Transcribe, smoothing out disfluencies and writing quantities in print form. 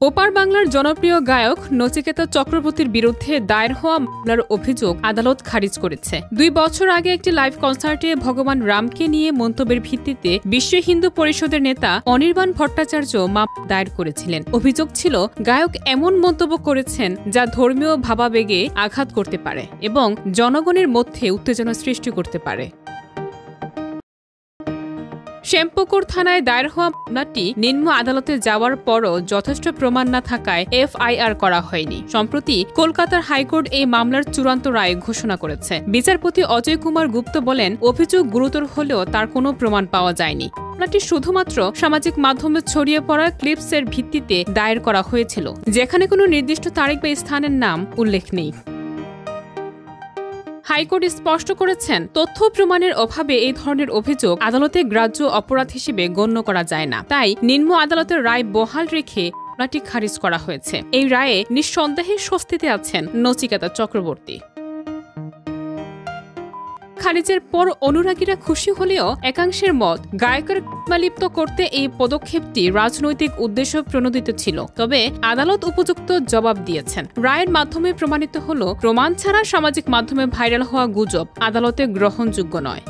ওপার বাংলার জনপ্রিয় গায়ক নচিকেতা চক্রবর্তীর বিরুদ্ধে দায়ের হওয়া মামলার অভিযোগ আদালত খারিজ করেছে। 2 বছর আগে একটি লাইভ কনসার্টে ভগবান রামকে নিয়ে মন্তব্যের ভিত্তিতে বিশ্ব হিন্দু পরিষদের নেতা অনির্বাণ ভট্টাচার্য মামলা দায়ের করেছিলেন। অভিযোগ ছিল গায়ক এমন মন্তব্য করেছেন যা ধর্মীয় ভাবাবেগে আঘাত করতে পারে এবং জনগণের মধ্যে উত্তেজনা সৃষ্টি করতে পারে। শ্যামপুকুর থানায় দায়ের হওয়া মামলাটি নিম্ন আদালতে যাওয়ার পরও যথেষ্ট প্রমাণ না থাকায় এফআইআর করা হয়নি। সম্প্রতি কলকাতার হাইকোর্ট এই মামলার চূড়ান্ত রায় ঘোষণা করেছে। বিচারপতি অজয় কুমার গুপ্ত বলেন, অভিযোগ গুরুতর হলেও তার কোনো প্রমাণ পাওয়া যায়নি। মামলাটি শুধুমাত্র সামাজিক মাধ্যমে ছড়িয়ে পড়া ক্লিপসের ভিত্তিতে দায়ের করা হয়েছিল, যেখানে কোনো নির্দিষ্ট তারিখ বা স্থানের নাম উল্লেখ নেই। হাইকোর্ট স্পষ্ট করেছেন, তথ্য প্রমাণের অভাবে এই ধরনের অভিযোগ আদালতে গ্রাহ্য অপরাধ হিসেবে গণ্য করা যায় না। তাই নিম্ন আদালতের রায় বহাল রেখে মামলাটি খারিজ করা হয়েছে। এই রায়ে নিঃসন্দেহে স্বস্তিতে আছেন নচিকেতা চক্রবর্তী। খারিজের পর অনুরাগীরা খুশি হলেও একাংশের মত, গায়কের লিপ্ত করতে এই পদক্ষেপটি রাজনৈতিক উদ্দেশ্য প্রণোদিত ছিল। তবে আদালত উপযুক্ত জবাব দিয়েছেন। রায়ের মাধ্যমে প্রমাণিত হলো, প্রমাণ ছাড়া সামাজিক মাধ্যমে ভাইরাল হওয়া গুজব আদালতে গ্রহণযোগ্য নয়।